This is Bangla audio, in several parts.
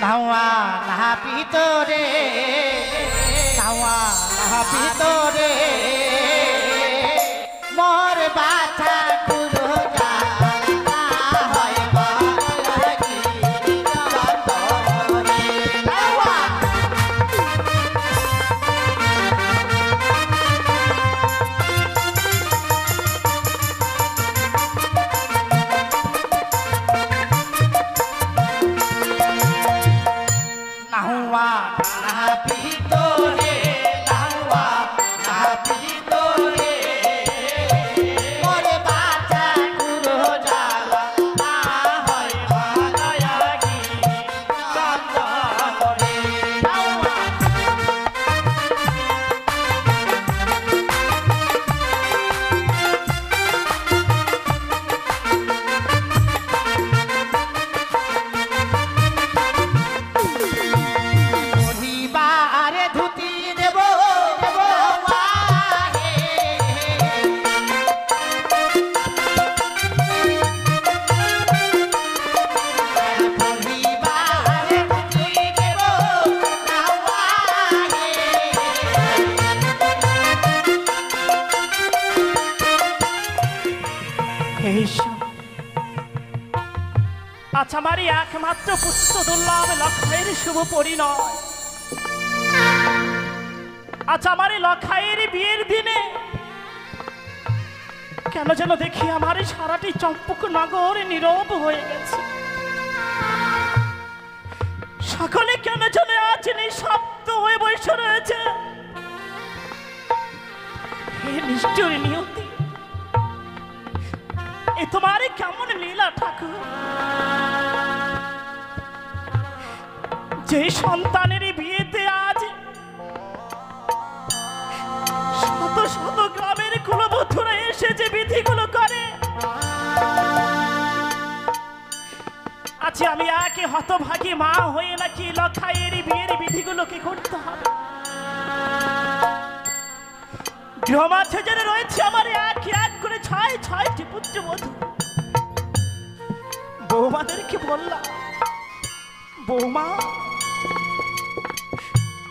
নাওয়া লাহা ভিতরে নাওয়া লাহা ভিতরে মোর বাছা কুরো জালা হয় বালাগি চন্দরে নাওয়া নাওয়া লাহা ভিতরে নাওয়া লাহা ভিতরে মোর বাছা কুরো জালা হয় বালাগি চন্দরে নাওয়া পরিবারে ধুতি দেব নাওয়া হে পরিবারে ধুতি দেব নাওয়া হে আজ আমারই একমাত্র পুত্র দুর্লভ লক্ষাইয়ের শুভ পরিণয়। আজ আমারই লক্ষাইয়ের বিয়ের দিনে কেন যেন দেখি আমার সারাটি চম্পক নগর নীরব হয়ে গেছে। সকলে কেন যেন আজ নিঃশব্দ হয়ে বসে রয়েছে। হে নিষ্ঠুর নিয়তি, এ তোমার কেমন লীলা ঠাকুর, যে সন্তানের বিয়েতে আজ শত শত গ্রামের কুলবধূরা এসে যে বিধিগুলো করে, আজ আমি একে হতভাগী মা হয়ে নাকি লক্ষাইয়ের বিয়ের বিধিগুলোকে করতে হবে। গৃহমাঝে যেন রয়েছে আমার এক এক করে ছয়টি পুত্রবধূ। বৌমাদেরকে বললাম, বৌমা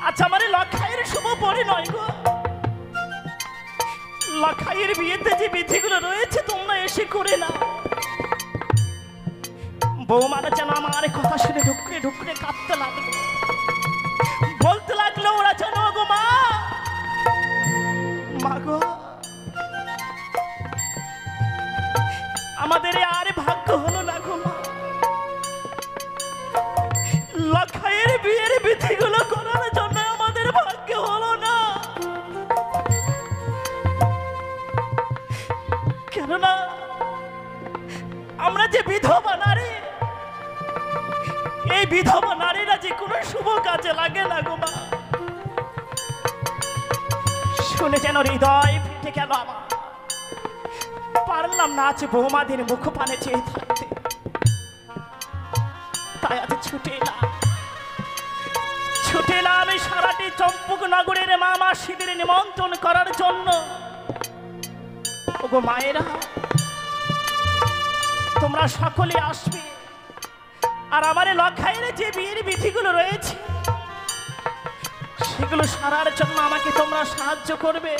আচ্ছা আমার লক্ষাইয়ের শুভ পরিণয় গো, লক্ষাইয়ের বিয়েতে যে বিধিগুলো রয়েছে তোমরা এসে করে না। বৌমারা যেন আমার কথা শুনে ঢুকরে ঢুকরে কাঁদতে লাগলো, বলতে লাগলো ওরা যেন গো মা গো আমাদের আর ভাগ্য হলো না গো মা, লক্ষাইয়ের বিয়ের বিধিগুলো করার জন্য আমাদের ভাগ্য হলো না। কেননা আমরা যে বিধবা নারী, এই বিধবা নারীরা যে কোনো শুভ কাজে লাগে না গো মা। শুনে যেন হৃদয় ফেটে গেল আমার, পারলাম না আজ বৌমাদের মুখ পানে চেয়ে থাকতে। তাই আজ ছুটে এলাম এই সারাটি চম্পক নগরের মা মাসিদের নিমন্ত্রণ করার জন্য। ওগো মায়েরা, তোমরা সকলে আসবে, আর আমার লক্ষাইয়ের যে বিয়ের বিধিগুলো রয়েছে সেগুলো সারার জন্য আমাকে তোমরা সাহায্য করবে।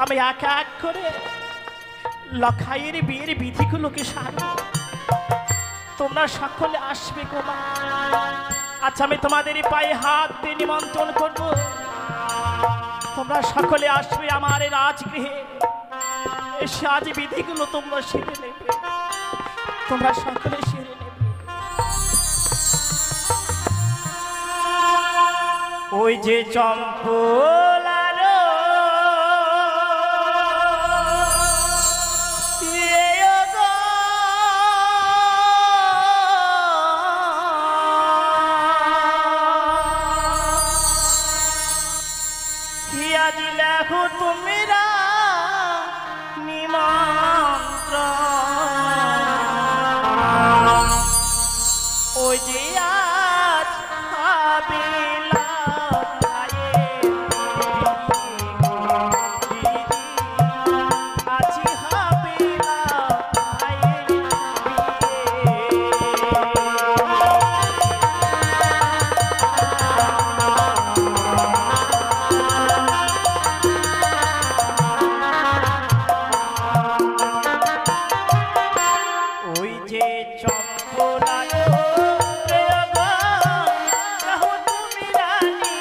আমি এক এক করে লক্ষাইয়ের বিয়ের বিধিগুলোকে সারব, তোমরা সকলে আসবে গো মা। আচ্ছা আমি তোমাদের পায়ে হাত দিয়ে নিমন্ত্রণ করব, তোমরা সকলে আসবে আমার রাজগৃহে এসে আজ বিধিগুলো তোমরা সেরে নেবে, তোমরা সকলে সেরে নেবে। ওই যে চম্পলার তুমিরা নিমন্ত্রণ ওই যে আজ হাবিলা যে চম্পলালো রাহু তুমি রানী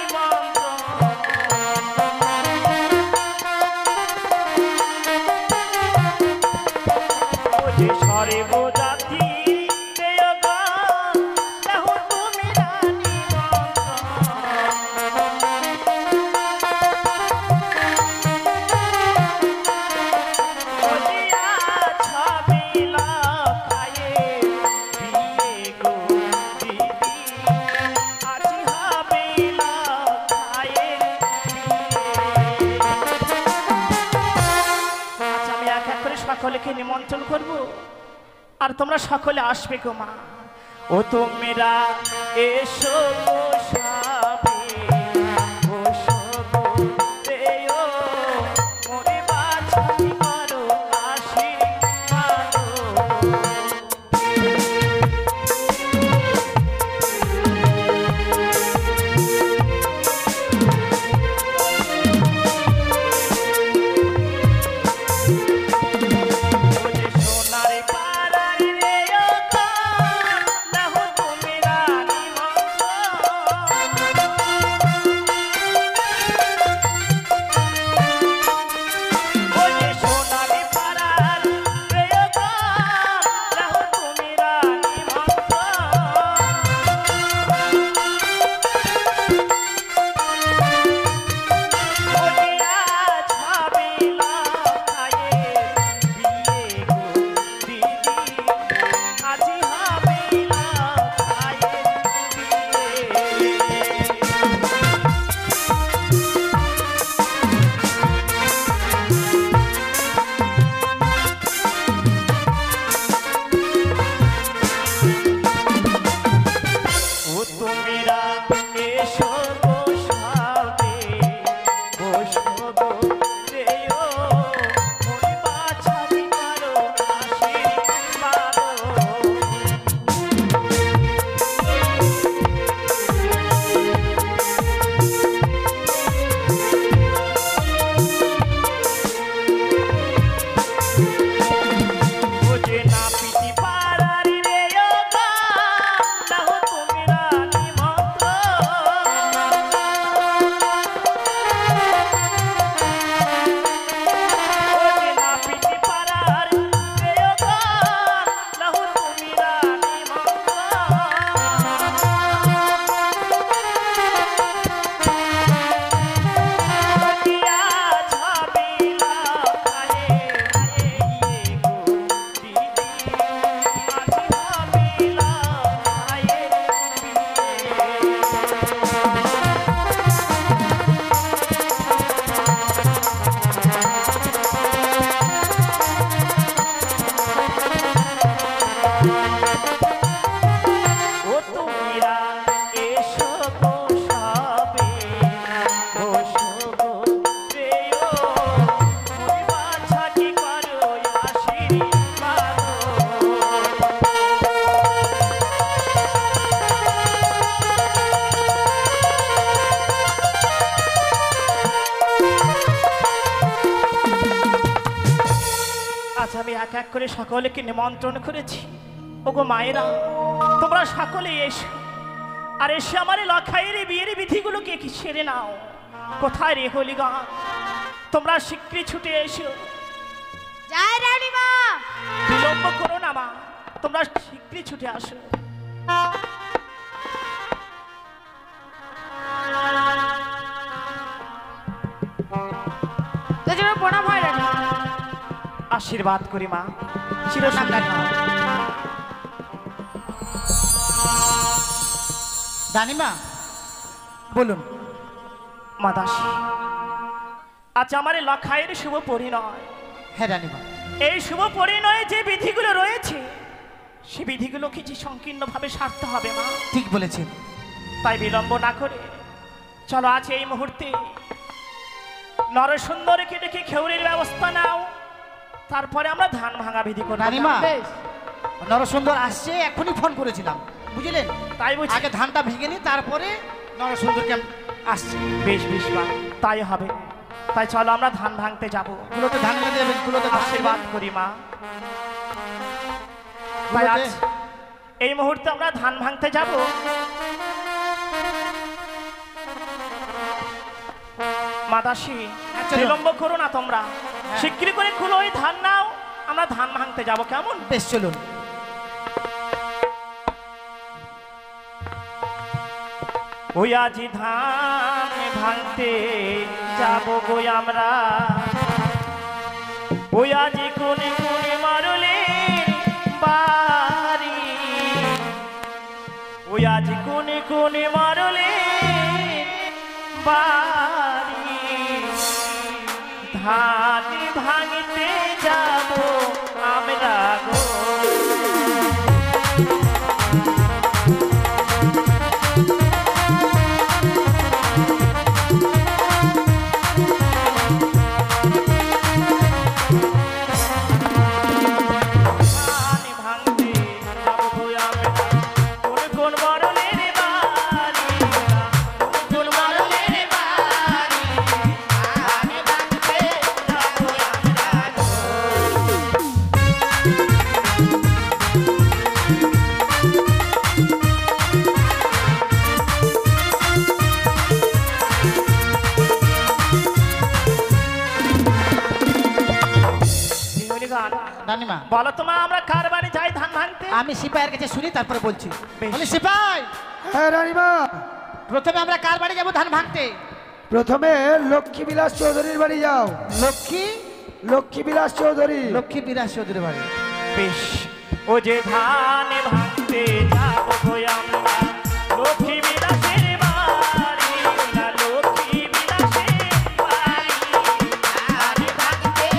ও যে সর্বজাতি রাহু তুমি রানী সকলকে নিমন্ত্রণ করব আর তোমরা সকলে আসবে গো মা ও তোমরা এসো গো সবে বসো গো দেও মোরে বাছাই করো আশীর্বাদ আমি এক এক করে সকলকে নিমন্ত্রণ করেছি ওগো মায়েরা তোমরা সকলে এসো আর এসে আমার লখাইয়ের বিয়ের বিধিগুলোকে কি সেরে নাও কোথায় রে হলিগা তোমরা শীঘ্রই ছুটে এসো জয় রানীমা বিলম্ব করো না মা তোমরা শীঘ্রই ছুটে আসো তোর প্রণাম হয় রানী আশীর্বাদ করি মা চির রানীমা বলুন মা দাসী আজ আমার লখাইয়ের শুভ পরিণয় হ্যাঁ রানীমা এই শুভ পরিণয়ে যে বিধিগুলো রয়েছে সে বিধিগুলো কিছু সংকীর্ণভাবে সারতে হবে মা ঠিক বলেছেন তাই বিলম্ব না করে চলো আজ এই মুহূর্তে নরসুন্দরকে ডেকে খেউরির ব্যবস্থা নাও তারপরে আমরা ধান ভাঙা বিধি করব রানীমা নরসুন্দর আসছে এখনই ফোন করেছিলাম বুঝলেন তাই বুঝি আগে ধানটা ভেঙে নি তারপরে নরসুন্দরকে আসছে বেশ বেশ মা তাই হবে তাই চলো আমরা ধান ভাঙতে যাবো গুলোতে ধান বেঁধে যাবেন গুলোতে আশীর্বাদ করি মা ভাই, গুলোতে। আজ এই মুহূর্তে আমরা ধান ভাঙতে যাব। মাদাসী, আচ্ছা, বিলম্ব করো না তোমরা, শিগগিরই করে খুলো ওই ধান নাও, আমরা ধান ভাঙতে যাব, কেমন? বেশ চলুন। ওই আজি ধান ভাঙতে যাব গো আমরা, ওই আজি কোনে কোনে মারলে বাড়ি, ওই আজি কোনে কোনে মারলে বাড়ি, ধান ভাঙতে যাব আমরা গো। রানীমা, বলো তোমা, আমরা কার বাড়ি যাই ধান ভাঙতে? আমি সিপাহের কাছে শুনি তারপরে বলছি। বেশ। বলি সিপাই, হ্যাঁ রানীমা, প্রথমে আমরা কার বাড়ি যাব ধান ভাঙতে? প্রথমে লক্ষ্মী বিলাস চৌধুরীর বাড়ি যাও। লক্ষ্মী লক্ষ্মী বিলাস চৌধুরী। লক্ষ্মী বিরাজ চৌধুরীর বাড়ি। বেশ, ও যে ধান ভাঙতে যাব গো আমরা, লক্ষ্মী বিলাসের বাড়ি, না লক্ষ্মী বিলাসের বাড়ি, ধান ভাঙতে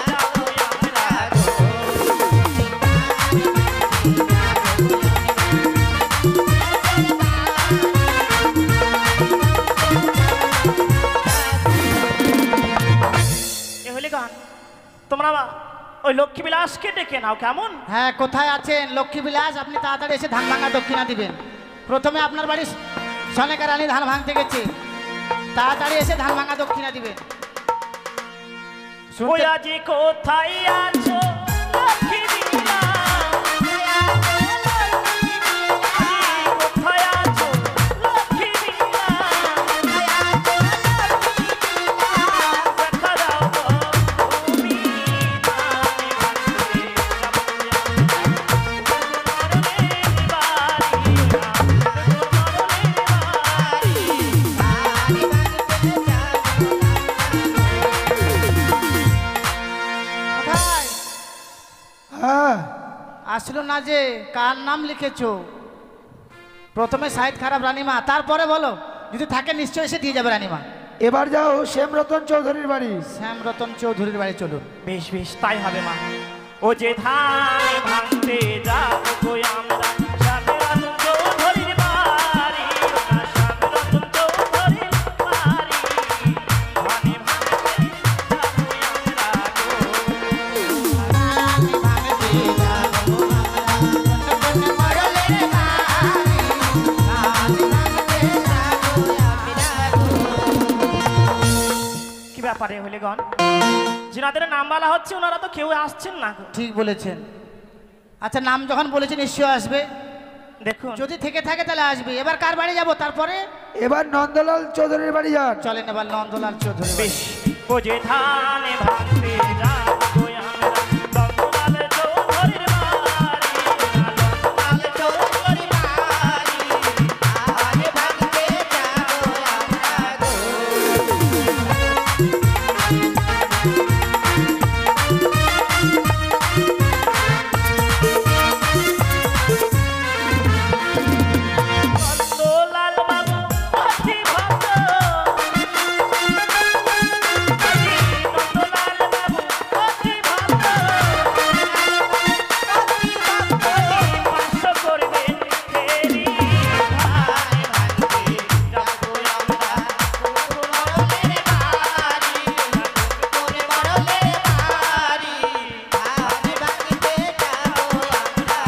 যাব আমরা গো। এ হলে গান, তোমরা ওই লক্ষ্মী বিলাসকে ডেকে নাও, কেমন? হ্যাঁ, কোথায় আছেন লক্ষ্মী বিলাস? আপনি তাড়াতাড়ি এসে ধান ভাঙা দক্ষিণা দিবেন। প্রথমে আপনার বাড়ি সনেকা রানী ধান ভাঙতে গেছে, তাড়াতাড়ি এসে ধান ভাঙা দক্ষিণা দিবেন। ওই শুনতে- আজি কোথায় আছো লক্ষ্মী বিলাস, আজি কোথায় আছো লক্ষ্মী বিলাস, দেখা দাও গো তুমি, ধান ভাঙতে যাব কোথায় হ্যাঁ, আসলো না যে? কার নাম লিখেছো? প্রথমে সাইড খারাপ রানীমা, তারপরে বলো, যদি থাকে নিশ্চয় এসে দিয়ে যাবে রানীমা। এবার যাও শ্যামরতন চৌধুরীর বাড়ি। শ্যামরতন চৌধুরীর বাড়ি চলুন। বেশ বেশ, তাই হবে মা। ও যে ধান ভাঙতে যাব গো আমরা, শ্যামরতন চৌধুরীর বাড়ি, না শ্যামরতন চৌধুরীর বাড়ি, ধান ভাঙতে যাব আমরা গো। কি ব্যাপারে হলে গন, যিনাদের নাম বলা হচ্ছে ওনারা তো কেউ আসছেন না গো। ঠিক বলেছেন। আচ্ছা, নাম যখন বলেছে নিশ্চয় আসবে, দেখুন যদি থেকে থাকে তাহলে আসবে। এবার কার বাড়ি যাব তারপরে? এবার নন্দলাল চৌধুরীর বাড়ি যান। চলেন এবার নন্দলাল চৌধুরী। বেশ, ও যে ধান ভাঙতে যাব গো আমরা, নন্দলাল চৌধুরীর বাড়ি, না নন্দলাল চৌধুরীর বাড়ি, ধান ভাঙতে যাব আমরা গো। নন্দলাল বাবু অতি ভক্ত, আজি নন্দলাল বাবু অতি ভক্ত, পাঁচশো করবেন ফেরি, ধান ভাঙতে যাব আমরা, মরলের বাড়ি, করে মরলের বাড়ি, ধান ভাঙতে যাব আমরা।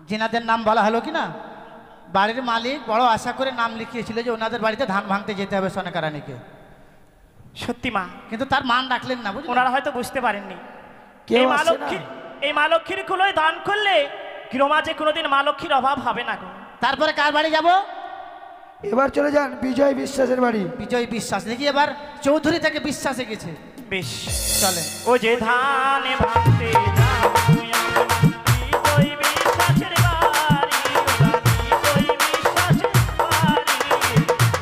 যেনাদের নাম বলা হলো কি না? বাড়ির মালিক বড় আশা করে নাম লিখিয়েছিল যে ওনাদের বাড়িতে ধান ভাঙতে যেতে হবে সনেকা রানীকে, সত্যি মা, কিন্তু তার মান রাখলেন না, বুঝলেন? ওনারা হয়তো বুঝতে পারেননি কেউ এই মা আসছে লক্ষ্মীর না। এই মা লক্ষ্মীর কুলোয় দান করলে গৃহমাঝে কোনোদিন মা লক্ষ্মীর অভাব হবে না গো। তারপরে কার বাড়ি যাব? এবার চলে যান বিজয় বিশ্বাসের বাড়ি। বিজয় বিশ্বাস। দেখি এবার চৌধুরী থেকে বিশ্বাসে গেছে। বেশ, চলেন। ও যে ধানে ভাঙতে যাবো আমরা, বিজয় বিশ্বাসের বাড়ি, ওরা বিজয় বিশ্বাসের বাড়ি,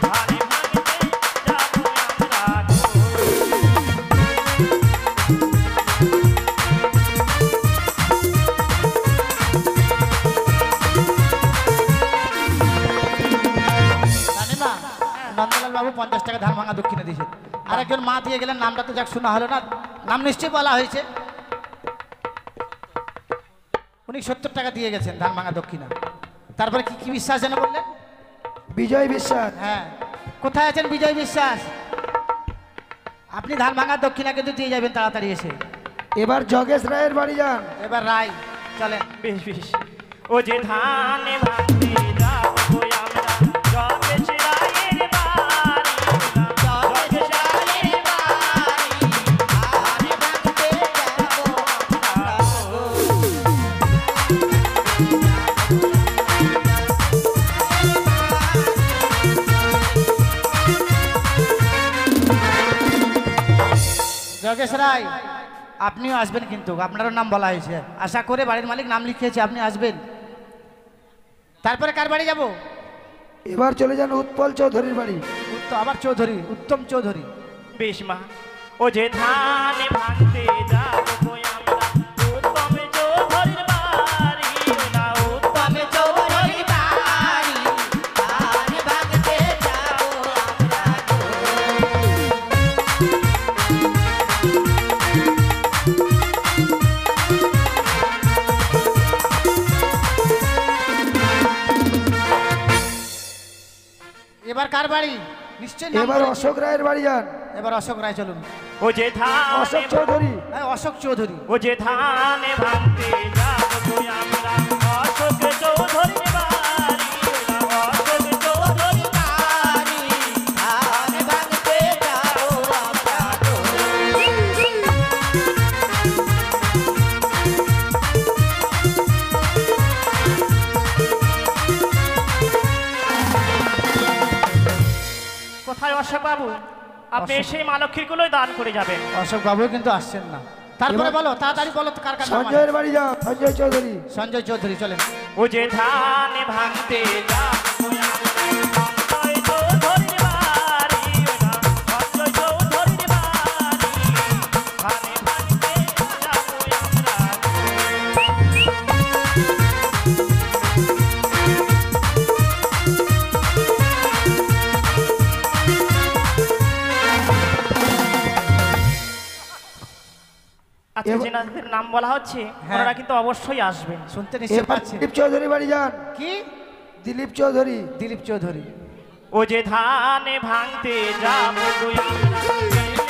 ধানে ভাঙতে যাবো আমরা গো। রানীমা, নন্দলাল বাবু 50 টাকা ধান ভাঙা দক্ষিণে দিয়েছে। আর একজন মা দিয়ে গেলেন, নামটা তো যাক শোনা হলো না, নাম নিশ্চয়ই বলা হয়েছে। উনি 70 টাকা দিয়ে গেছেন ধান ভাঙা দক্ষিণা। তারপরে কি কি বিশ্বাস যেন বললেন? বিজয় বিশ্বাস। হ্যাঁ, কোথায় আছেন বিজয় বিশ্বাস? আপনি ধান ভাঙা দক্ষিণা কিন্তু দিয়ে যাবেন তাড়াতাড়ি এসে। এবার জগেশ রায়ের বাড়ি যান। এবার রায়, চলেন। বেশ বেশ, ও যে ধানে ভাঙতে যাবো আমরা, জগেশ রায়ের বাড়ি, জগেশ রায়ের বাড়ি, ধানে ভাঙতে যাবো আমরা গো। যোগেশ রায়, আপনিও আসবেন কিন্তু, আপনারও নাম বলা হয়েছে। আশা করে বাড়ির মালিক নাম লিখিয়েছে, আপনি আসবেন। তারপরে কার বাড়ি যাব? এবার চলে যান উৎপল চৌধুরীর বাড়ি। আবার চৌধুরী, উত্তম চৌধুরী। বেশ মা, ও যে ধানে ভাঙতে যাবো আমরা, উত্তম চৌধুরীর বাড়ি, ওরা উত্তম চৌধুরীর বাড়ি, ধানে ভাঙতে যাবো আমরা এবার কার বাড়ি? নিশ্চয়ই নাম এবার বলেছে। অশোক রায়ের বাড়ি যান। এবার অশোক রায়, চলুন। ও যে ধানে অশোক চৌধুরী। হ্যাঁ, অশোক চৌধুরী। ও যে ধানে ভাঙতে যাবো আমরা, অশোক চৌধুরীর বাড়ি, ওরা অশোক চৌধুরীর বাড়ি, ধানে ভাঙতে যাবো আমরা গো। কোথায় অশোক বাবু? আপনি অশোক- সেই মা লক্ষ্মীর গুলোই দান করে যাবেন। অশোক বাবু কিন্তু আসছেন না। তারপরে এবার- বলো, তাড়াতাড়ি বলো কার কার নাম আছে? সঞ্জয়ের বাড়ি যাও, সঞ্জয় চৌধুরী। সঞ্জয় চৌধুরী, চলেন। ও যে ধানে ভাঙতে যাবো আমরা, সঞ্জয় চৌধুরীর বাড়ি, ওরা সঞ্জয় চৌধুরীর বাড়ি, ধানে ভাঙতে যাবো আমরা। আচ্ছা, এবার- যেনাদের নাম বলা হচ্ছে হ্যাঁ। ওনারা কিন্তু অবশ্যই আসবেন। শুনতে নিশ্চয় এবার পাচ্ছেন। দিলীপ চৌধুরী বাড়ি যান। কি? দিলীপ চৌধুরী। দিলীপ চৌধুরী। ও যে ধানে ভাঙতে যাবো গো আমরা,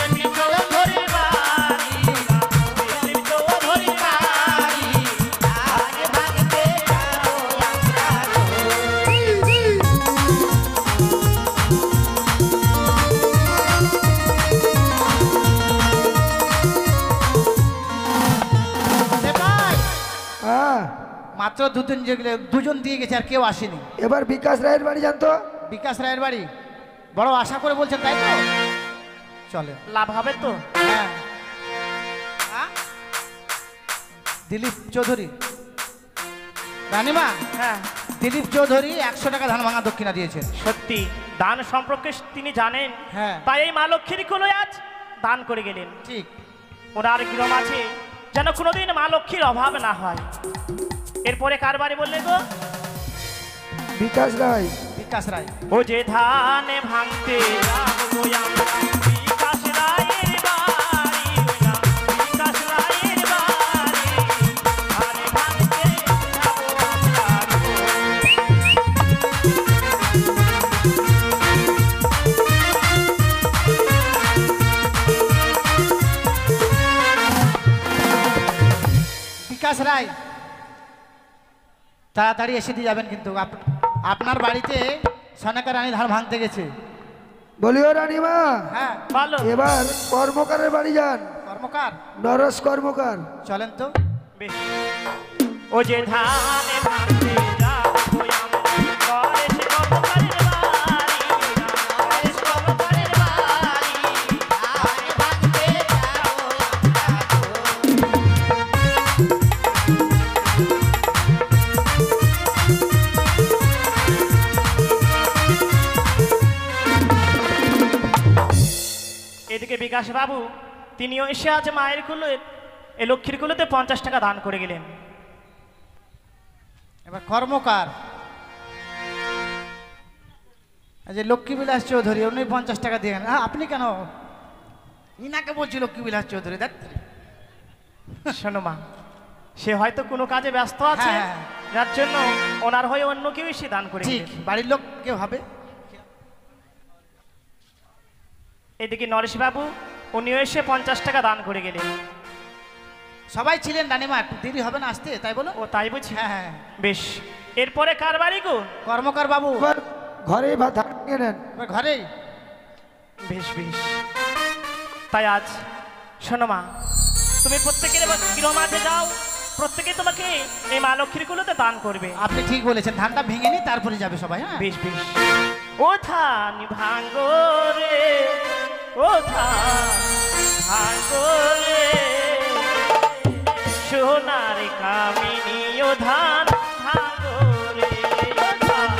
দিলীপ চৌধুরীর বাড়ি, দিলীপ চৌধুরীর বাড়ি, ধানে ভাঙতে যাবো আমরা গো। এ ভাই, হ্যাঁ, মাত্র দুজন দিয়ে গেছে, আর কেউ আসেনি। এবার বিকাশ রায়ের বাড়ি যান তো। বিকাশ রায়ের বাড়ি, বড় আশা করে বলছেন, তাই তো? চলে। লাভ হবে তো? হ্যাঁ। হ্যাঁ? দিলীপ চৌধুরী। রানীমা, হ্যাঁ, দিলীপ চৌধুরী 100 টাকা ধান ভাঙা দক্ষিণা দিয়েছেন। সত্যি দান সম্পর্কে তিনি জানেন। হ্যাঁ। তাই এই মা লক্ষ্মীর কোলে আজ দান করে গেলেন। ঠিক। ওনার গৃহ আছে যেন কোনোদিন মা লক্ষ্মীর অভাব না হয়। এরপরে কার বাড়ি বললে গো? বিকাশ রায়। বিকাশ রায়। ও যে ধানে ভাঙতে যাবো আমরা, বিকাশ রায়ের বাড়ি, ওরা বিকাশ রায়ের বাড়ি, ধানে ভাঙতে যাবো আমরা বিকাশ রায়, তাড়াতাড়ি এসে দিয়ে যাবেন কিন্তু। আপনার বাড়িতে সনেকা রানী ধান ভাঙতে গেছে। বলিও রানীমা, হ্যাঁ ভালো এবার কর্মকারের বাড়ি যান, কর্মকার নরস কর্মকার। চলেন তো। বেশ। ও যে ধানে ভাঙতে যাবো আমরা, নরেশ কর্মকারের বাড়ি, নরেশ কর্মকারের বাড়ি, ধানে ভাঙতে যাবো এদিকে বিকাশ বাবু তিনিও এসে আজ মায়ের কুলো এ লক্ষ্মীর কুলোতে 50 টাকা দান করে গেলেন। এবার কর্মকার এই যে লক্ষ্মীবিলাস চৌধুরী, উনি 50 টাকা দিয়ে গেলেন। হ্যাঁ, আপনি কেন? ইনাকে বলছি লক্ষ্মীবিলাস চৌধুরী। দেখ শোনো মা, সে হয়তো কোনো কাজে ব্যস্ত আছে, হ্যাঁ। যার জন্য ওনার হয়ে অন্য কেউ এসে দান করে ঠিক, গেলেন। বাড়ির লোক কেউ হবে। এদিকে নরেশ বাবু উনিও এসে 50 টাকা দান করে গেলেন। সবাই ছিলেন রানীমা, একটু দেরি হবে না আসতে, তাই বলো। ও তাই বুঝি? হ্যাঁ হ্যাঁ। বেশ, এরপরে কার বাড়ি গো? কর্মকার বাবু এবার ঘরে ধান নিয়ে নেন। এবার ঘরেই। বেশ বেশ। তাই আজ শোনো মা, তুমি প্রত্যেকের গৃহ মাঠে যাও, প্রত্যেকে তোমাকে এই মা লক্ষ্মীর কুলোতে দান করবে। আপনি ঠিক বলেছেন, ধানটা ভেঙে নি তারপরে যাবে সবাই। হ্যাঁ বেশ বেশ। ও ধান ভাঙ্গো রে, ও ধান ভাঙ্গো রে, সোনার কামিনী ও ধান ভাঙ্গো রে, ও ধান।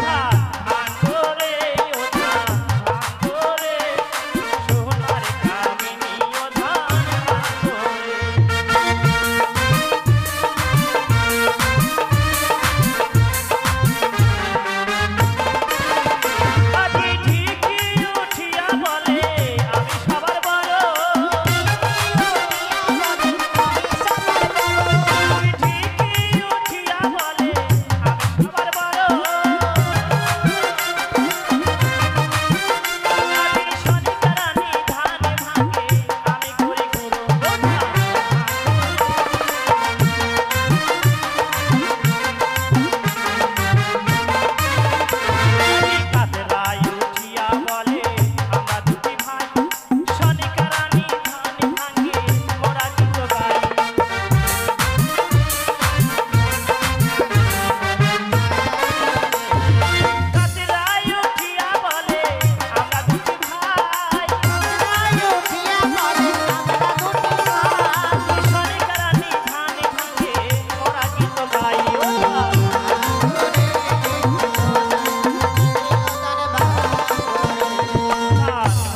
ধান ভাঙ্গো রে, ও ধান ভাঙ্গো রে, সোনার কামিনী ও ধান ভাঙ্গো রে। আজি ঠিকই উঠিয়া বলে আমি সবার বড়, আজি ঠিকই উঠিয়া বলে আমি সবার বড়, আজি সনিকা রানী ধান ভাঙে আমি করি গুরু ধান। কাতরাই উঠিয়া বলে আমরা দুটি ভাই, সনিকা রানী ধান ভাঙে মোরা গীত গাই। কাতরাই উঠিয়া বলে আমরা দুটি ভাই, সনিকা রানী ধান ভাঙে মোরা গীত গাই। ও ধান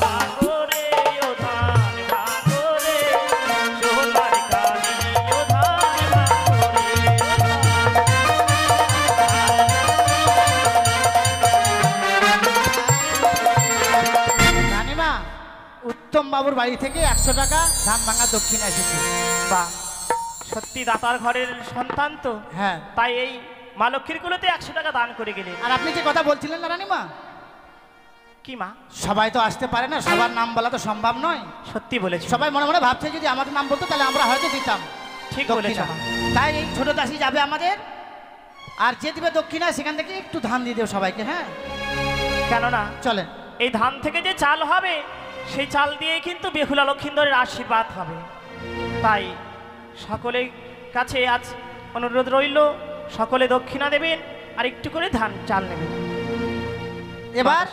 ভাঙো রে, ও ধান ভাঙো রে, সোনার কামিনী ও ধান ভাঙো রে। রানীমা, উত্তম বাবুর বাড়ি থেকে 100 টাকা ধান ভাঙা দক্ষিণা এসেছে। বাহ, সত্যি দাতার ঘরের সন্তান তো, হ্যাঁ। তাই এই মা লক্ষ্মীর কুলোতে 100 টাকা দান করে গেলেন। আর আপনি যে কথা বলছিলেন না রানীমা, কি মা? সবাই তো আসতে পারে না, সবার নাম বলা তো সম্ভব নয়। সত্যি বলেছো, সবাই মনে মনে ভাবছে যদি আমাদের নাম বলতো তাহলে আমরা হয়তো দিতাম ঠিক বলেছো দক্ষিণা। মা। তাই এই ছোট দাসী যাবে আমাদের, আর যে দিবে দক্ষিণা সেখান থেকে একটু ধান দিয়ে দেব সবাইকে। হ্যাঁ কেননা চলেন। এই ধান থেকে যে চাল হবে সেই চাল দিয়ে কিন্তু বেহুলা লক্ষিন্দরের আশীর্বাদ হবে। তাই সকলের কাছে আজ অনুরোধ রইল, সকলে দক্ষিণা দেবেন আর একটু করে ধান চাল নেবেন। এবার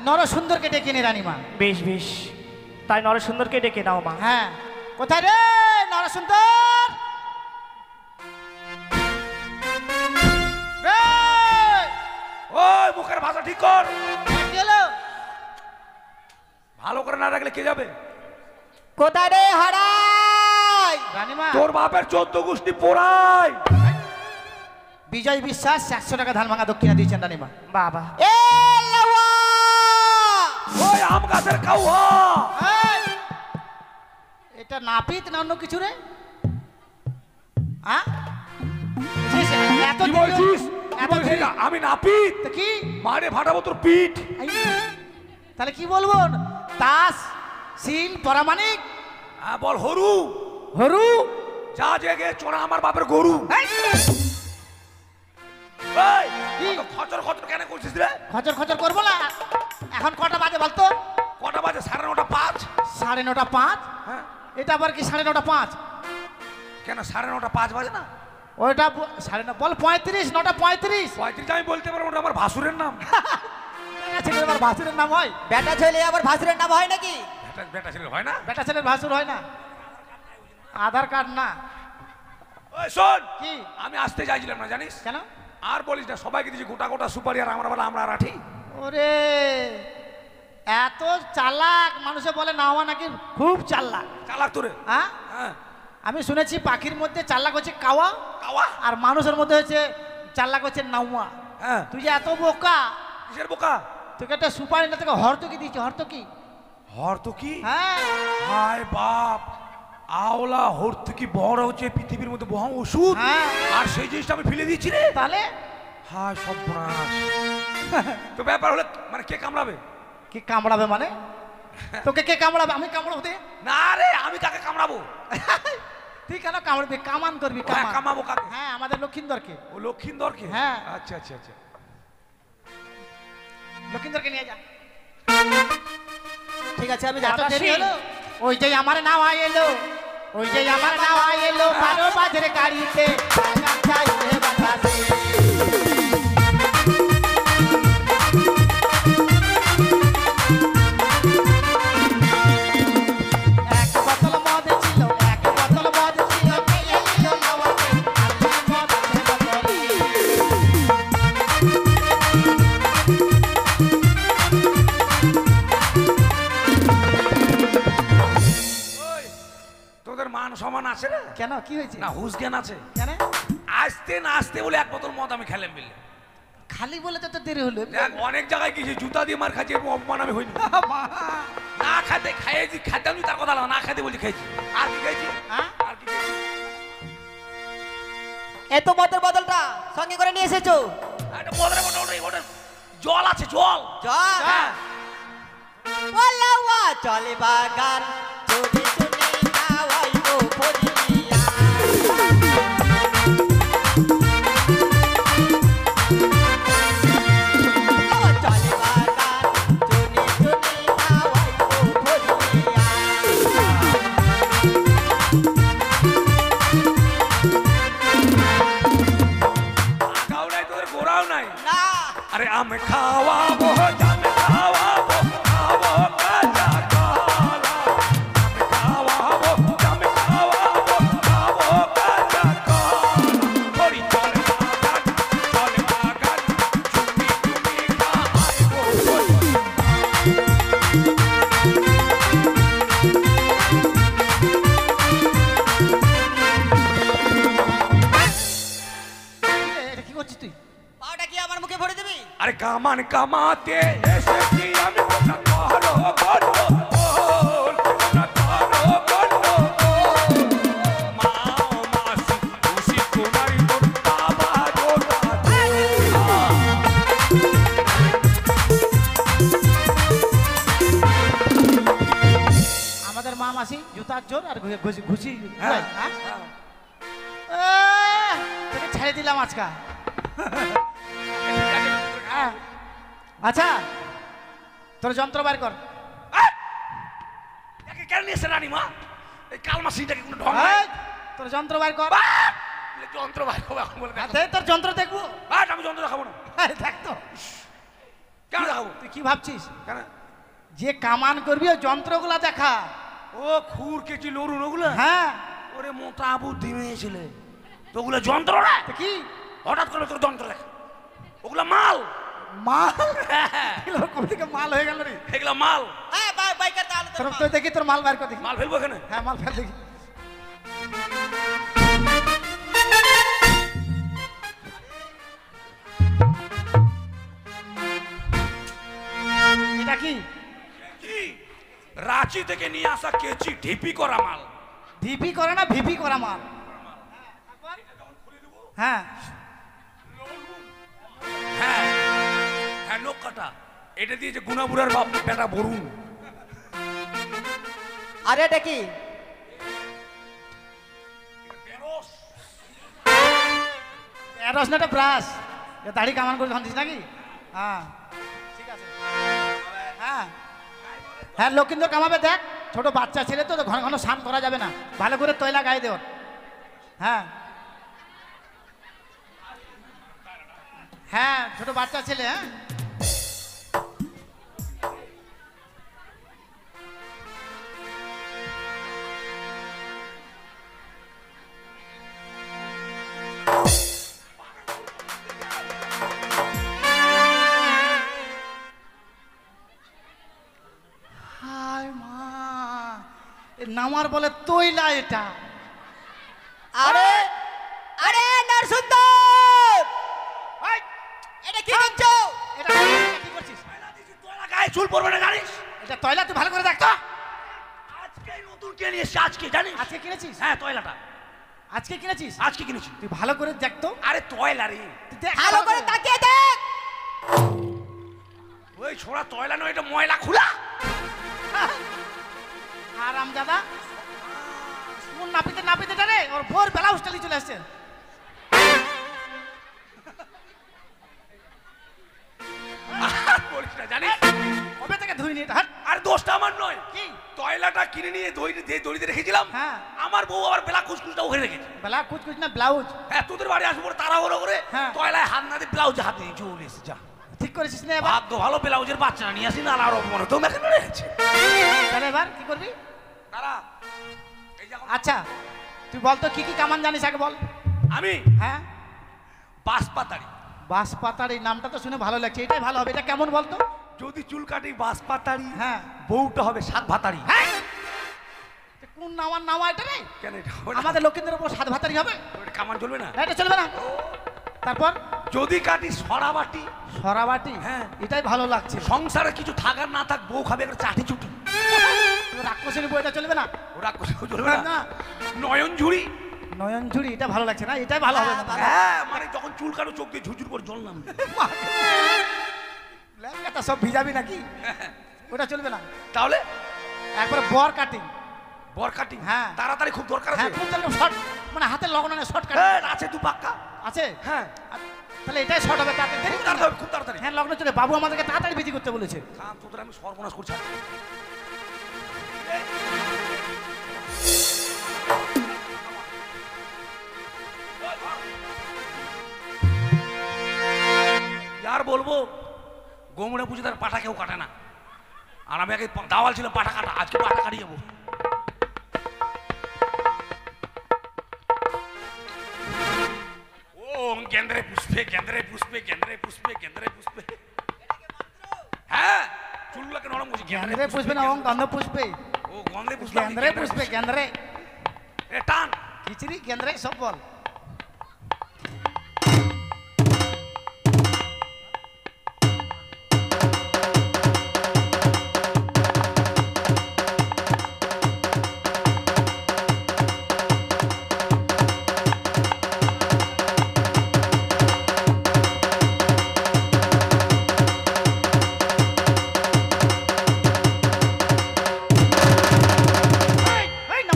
নরসুন্দরকে ডেকে নে রানীমা। বেশ বেশ, তাই নরসুন্দরকে ডেকে নাও মা। হ্যাঁ, কোথায় রে নরসুন্দর? রে! ওই মুখের ভাষা ঠিক কর, কি হলো? ভালো করে না রাখলে কে যাবে? কোথায় রে হারাই? রানীমা, তোর বাপের 14 গোষ্ঠী পোড়াই। বিজয় বিশ্বাস 100 টাকা ধান ভাঙা দক্ষিণা দিয়েছেন রানীমা। বাবা, এ লাওয়া! ওই আম গাছের কাউয়া। এই! এটা নাপিত না অন্য কিছু রে? এত কি বলছিস? এত বলছিস না, আমি নাপিত, তো কি? মারে ফাটাবো তোর পিঠ। তাহলে কি বলবো? তাস, শিল, পরামানিক হ্যাঁ বল হরু। হরু যা জেগে চোরা আমার বাপের গরু। এই, এই, কি? অত খচর খচর কেন করছিস রে? খচর খচর করবো না। এখন কটা বাজে বলতো? কটা বাজে? 9:30 9:30 হ্যাঁ এটা আবার কি 9:30? কেন 9:30 বাজে না? ওইটা 9:30 বল 35, 9:35। 35 আমি বলতে পারবো, ওটা আমার ভাসুরের নাম। ছেলের আবার ভাসুরের নাম হয়? বেটা ছেলে আবার ভাসুরের নাম হয় নাকি? বেটা ছেলে হয় না? বেটা ছেলের ভাসুর হয় না? আধার কার্ড না? ওই শোন, কি? আমি আসতে চাইছিলাম না জানিস? কেন? আর বলিস না, সবাইকে দিয়েছি গোটা গোটা সুপারি, আর আমরা বলে আমরা রাঠি। ওরে এত চালাক মানুষে বলে নাওয়া নাকি খুব চালাক। চালাক তোরে। হ্যাঁ হ্যাঁ আমি শুনেছি পাখির মধ্যে চালাক হচ্ছে কাওয়া, কাওয়া। আর মানুষের মধ্যে হচ্ছে চালাক হচ্ছে নাওয়া। হ্যাঁ তুই যে এত বোকা, কিসের বোকা? তোকে একটা সুপারি না তোকে হরতকি দিয়েছি। হরতকি? হর তো কি? হ্যাঁ হায় বাপ, আওলা হর্তুকি বড় হচ্ছে পৃথিবীর মধ্যে বড় ওষুধ, হ্যাঁ। আর সেই জিনিসটা আমি ফেলে দিচ্ছি রে। তাহলে হায় সর্বনাশ। তো ব্যাপার হলে মানে কে কামড়াবে? কি কামড়াবে মানে? তোকে কে কামড়াবে? আমি কামড়াবো দে? না রে, আমি কাকে কামড়াবো? তুই কেন কামড়াবি? কামান করবি। হ্যাঁ, কামান। কামাবো কাকে? হ্যাঁ আমাদের লক্ষিন্দরকে। ও লক্ষিন্দরকে? হ্যাঁ। আচ্ছা আচ্ছা আচ্ছা। লক্ষিন্দরকে নিয়ে যা। ঠিক আছে আমি এত যাচ্ছি। দেরি হলো? ওই যে আমার নাওয়া এলো, ওই যে আমার নাওয়া এলো 12 বাজের গাড়িতে বাজার চাইতে বাতাসে। এক বোতল মদ ছিল, এক বোতল মদ ছিল, কে এলো নাওয়াতে, আনলে মদ আছে বোতলে। ওই, তোদের মান সমান আছে না? কেন কি হয়েছে? না হুশ জ্ঞান আছে? কেন? আসতে না আসতে বলে এক বোতল মদ আমি খেলাম বিলে। খালি বলে তো দেরি হলো। দেখ অনেক জায়গায় গেছি, জুতা দিয়ে মার খাচ্ছি, এরকম অপমান আমি হইনি। না খাইতে খাইয়েছি, খাইতে আমি তার কথা না, না খাইতে বলছি খাইছি। আর কি খাইছি? হ্যাঁ? আর কি খাইছি? এত মদের বদলটা সঙ্গে করে নিয়ে এসেছো? একটা মদের বোতল, ওটা জল আছে, জল। চল হ্যাঁ। ওলাওয়া চলে বাগান চলে চলে খাওয়াই গো পরিয়া। ওলাওয়া চলে বাগান চলে চলে খাওয়াই গো পরিয়া। আগাও নাই, তোদের গোড়াও নাই। না আরে আমি খাওয়াবো, জামে খাওয়াবো, খাবো কাঁচা কলা। আমি খাওয়াবো, জামে খাওয়াবো, খাবো কাঁচা কলা। হরি চলে বাগান, চলে বাগান, চুমি চুমি খাই গো হরি। এটা কি করছিস তুই? পাউডা কি আমার মুখে ভরে দিবি? আরে কামান কামাতে এসেছি আমি, ওটা করো করো বল, ওটা করো করো বল। মাও মাসি খুশি তোমারি তোর বাবা জোটা দে। আমাদের মা মাসি জুতার জোর আর ঘুষি ঘুষি হ্যাঁ। হ্যাঁ? তোকে ছেড়ে দিলাম আজকা। হ্যাঁ। আচ্ছা তোর যন্ত্র বার কর। একে কেন নিয়েছে রানী মা? এই কালমাসিটাকে কোনো ঢং নাই। এই, তোর যন্ত্র বার কর। বাপ! বলে যন্ত্র ভাই খাবো এখন বলে দেখো। দে তোর যন্ত্র দেখবো। বাট, আমি যন্ত্র দেখাবো না। এই, দেখ তো কেন দেখাবো? তুই কি ভাবছিস? কেন? যে কামান করবি ওই যন্ত্রগুলা দেখা। ও খুর কেজি লরুন ওগুলা? হ্যাঁ ওরে মোটা বুদ্ধি মেয়েছিলে তো, ওগুলো যন্ত্র না। তো কি হঠাৎ করে তোর যন্ত্র দেখা, ওগুলা মাল। মাল? এরকম থেকে মাল হয়ে গেল রে। এগুলা মাল। হ্যাঁ বাইকার তাহলে তোর তুই দেখি তোর মাল বার কর দেখি। মাল ফেলবো এখানে? হ্যাঁ মাল ফেল দেখি। এটা কি? কি? রাঁচি থেকে নিয়ে আসা কেচি ঢিপি করা মাল। ভিপি করে না ভিপি করা মাল? হ্যাঁ হ্যাঁ হ্যাঁ, লোক কাটা। এটা দিয়েছে গুনাবুড়ার বাপ বেটা বরুণ। আরে এটা কি? রসনাটা ব্রাশ দাড়ি কামান করে ধরছিস নাকি? হ্যাঁ ঠিক আছে। হ্যাঁ হ্যাঁ লক্ষিন্দর কামাবে দেখ, ছোট বাচ্চা ছেলে তো ঘন ঘন স্নান করা যাবে না, ভালো করে তৈলা গায়ে দেওয়ার। হ্যাঁ হ্যাঁ ছোট বাচ্চা ছেলে। হ্যাঁ হায় মা, এ নামার বলে তৈলা এটা। আরে আরে নরসুন্দর, এই, এটা কি করছো? এটা কি করছিস? তয়লা গায়ে চুল পড়বে না জানিস? এটা তৈলা তুই ভালো করে দেখ তো। আজকে নতুন কিনে এসেছি, আজকে জানিস? আজকে কিনেছিস? হ্যাঁ তয়লাটা আজকে কিনেছিস? আজকে কিনেছি। তুই ভালো করে দেখ তো। আরে তয়লা রে, তুই দেখ ভালো করে তাকিয়ে দেখ। ওই ছোড়া তয়লা নয়, এটা ময়লা খোলা। আরাম দাদা কোন নাপিতে নাপিতে রে, ওর ভোর বেলা হোস্টেলে চলে আসছে। আর বলিস না জানিস? কবে থেকে ধুইনি এটা? হাট। আর দোষটা আমার নয়, কি? তয়লাটা কিনে নিয়ে দড়িতে রেখেছিলাম। হ্যাঁ। আমার বউ আবার বেলা কুচকুচটা ওখানে রেখেছে। বেলা কুচকুচ না ব্লাউজ? হ্যাঁ তোদের বাড়ি আসবো তাড়াহুড়ো করে হ্যাঁ। তয়লায় হাত না দিয়ে ব্লাউজে হাত দিয়ে চলে এসে যা। ঠিক করেছিস না এবার? ভাগ্য ভালো ব্লাউজের বাচ্চা নিয়ে আসি না, আর মনে তো মেখে রয়েছে। তাহলে এবার কি করবি? তারা এই যখন আচ্ছা তুই বল তো কি কি কামান জানিস আগে বল। আমি হ্যাঁ বাঁশপাতাড়ি। বাঁশপাতার এই নামটা তো শুনে ভালো লাগছে, এটাই ভালো হবে। এটা কেমন বলতো? যদি চুল কাটি বাঁশপাতাড়ি, হ্যাঁ। বউটা হবে সাত ভাতাড়ি। হ্যাঁ কোন নামার নামা এটা রে? কেন এটা হবে না? আমাদের লক্ষ্মীদের উপর সাত ভাতারি হবে? ওটা কামান চলবে না? এটা চলবে না। তারপর যদি কাটি সরাবাটি, সরাবাটি। হ্যাঁ। এটাই ভালো লাগছে। সংসারে কিছু থাকার না থাক, বউ খাবে একটা চাটি চুটি। রাক্ষসের বই এটা চলবে না? ওরা চলবে না। না। নয়ন ঝুড়ি। নয়ন ঝুড়ি এটা ভালো লাগছে না, এটাই ভালো হবে। হ্যাঁ মানে যখন চুল কাটো চোখ দিয়ে ঝুরঝুর করে জল নামবে। লেহেঙ্গাটা সব ভিজাবি নাকি? ওটা চলবে না। তাহলে একবারে বর কাটিং। বর কাটিং। হ্যাঁ। তাড়াতাড়ি খুব দরকার হ্যাঁ আছে। খুব দরকার শর্ট, মানে হাতের লগ্নে শর্ট কাটিং হ্যাঁ, আছে দু পাক্কা। আছে। হ্যাঁ তাহলে এটাই শর্ট হবে, তাড়াতাড়ি দেরি খুব করতে তাড়াতাড়ি হবে। খুব তাড়াতাড়ি। হ্যাঁ লগ্ন চলে, বাবু আমাদেরকে তাড়াতাড়ি বিধি করতে বলেছে। হ্যাঁ তোদের আমি সর্বনাশ করছি। আর বলবো গোমড়ে পুজো তার পাটা কেউ কাটে না, আর আমি আগে দাওয়াল ছিল পাটা কাটা, আজকে পাটা কাটিয়ে যাবো। ওম কেন্দ্রে পুষ্পে কেন্দ্রে পুষ্পে কেন্দ্রে পুষ্পে কেন্দ্রে পুষ্পে। হ্যাঁ চুলগুলোকে নরম করছি। গেন্দ্রে পুষবে না ওং গন্ধ পুষবে? ও গন্ধে পুষ্পে গেন্দ্রে পুষবে, গেন্দ্রে এ টান। খিচড়ি গেন্দ্রে সব বল। এই না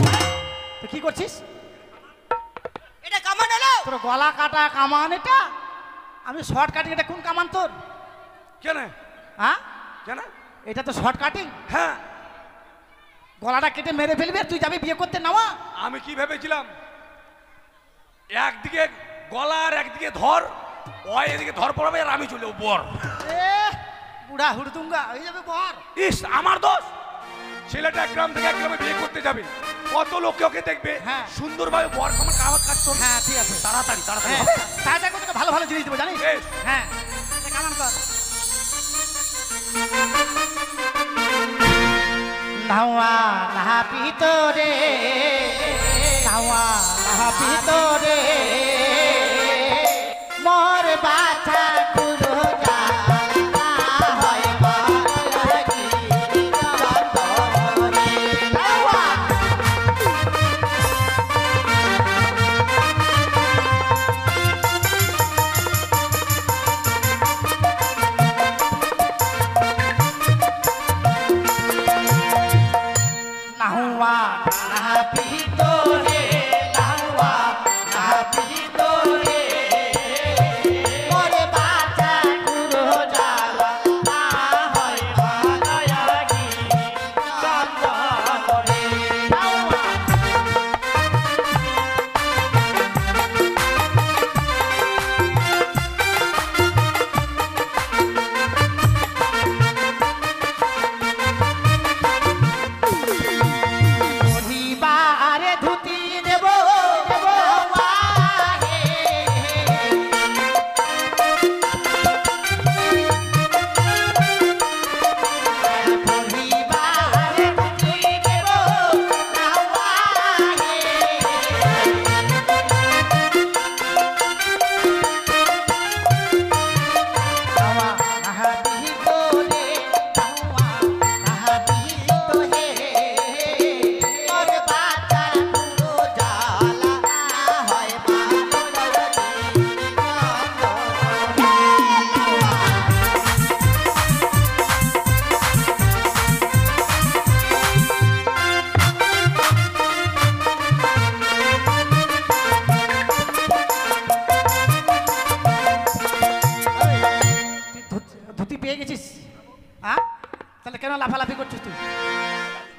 তুই কি করছিস? এটা কামান হলো? তোর গলা কাটা কামান এটা? আমি শর্ট কাটিং, এটা কোন কামান তোর? কেন হ্যাঁ কেন? এটা তো শর্ট কাটিং। হ্যাঁ গলাটা কেটে মেরে ফেলবি আর তুই যাবি বিয়ে করতে নাওয়া? আমি কি ভেবেছিলাম একদিকে গলার একদিকে ধর, ওই এদিকে ধর পড়াবে আর আমি চলে যাবো বর। এ বুড়া হুড়দুঙ্গা হয়ে যাবে বর। ইস আমার দোষ। ছেলেটা এক গ্রাম থেকে এক গ্রামে বিয়ে করতে যাবে, কত লোকে ওকে দেখবে। হ্যাঁ। সুন্দরভাবে বর আমার কাজ কাটতে হবে। হ্যাঁ ঠিক আছে, তাড়াতাড়ি তাড়াতাড়ি হ্যাঁ হবে। তাড়াতাড়ি করে তোকে ভালো ভালো জিনিস দেবো জানিস। বেশ। হ্যাঁ এটা কামান কর। নাওয়া নাহা পিতরে, নাওয়া নাহা পিতরে, মোর বাছা কুলো জানা হয় বালাগি জগরে। নাওয়া নাহুয়া নাহা পিতরে, নাহুয়া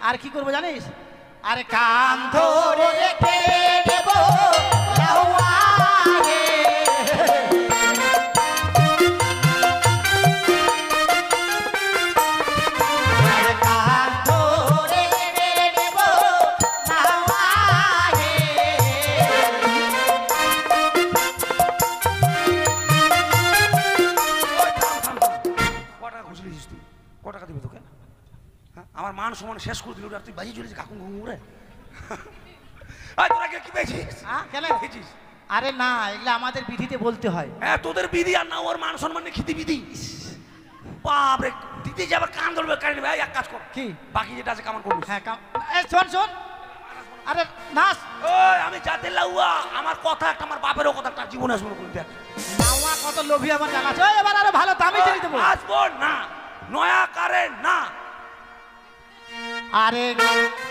আর কি করবো জানিস? আরে কান ধরে রেখে দেব লাউয়ায়ে। আরে কান ধরে রেখে দেব লাউয়ায়ে। ওই থাম, থাম, থাম। ক টাকা খুশি দিয়েছিস তুই? ক টাকা দিবে তোকে? হ্যাঁ? আমার মান সমান শেষ করে দিল, আর তুই বাজিয়ে চলেছিস কাকুন ঘুরে। তোরা কি পেয়েছিস? হ্যাঁ, কেন? পেয়েছিস? আরে না, এগুলো আমাদের বিধিতে বলতে হয়। হ্যাঁ, তোদের বিধি আর না ওর মান সম্মান নিয়ে খিদি বিধি। বাপরে, দিতে যাবে কান ধরবে কান নেবে। এক কাজ কর, কি? বাকি যেটা আছে কামান করবি। হ্যাঁ, শোন শোন, আরে নাচ। ওই আমি যাতে লাউয়া, আমার কথা একটা, আমার বাপেরও কথা একটা, জীবনে আসবো করে দেখ। নাওয়া কত লোভী আমার জানা আছে। ওই এবার আরো ভালো দামি ছেড়ে দেবো। আসবো না, নয়া কারে না। আরে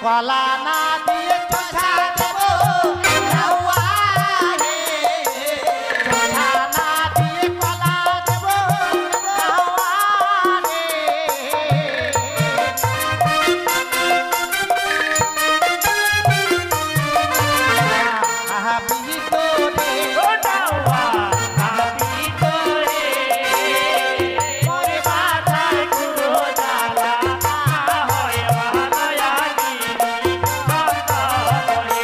কলা না দিয়ে চোষা দেবো লাউয়ায়ে। চোষা না দিয়ে কলা দেবো লাউয়ায়ে। আহা বিহিতরে ও নাওয়া আমি তোরে ওরে বাজায় গুরু জ্বালা হয় ভালায়ানি অন্তরে।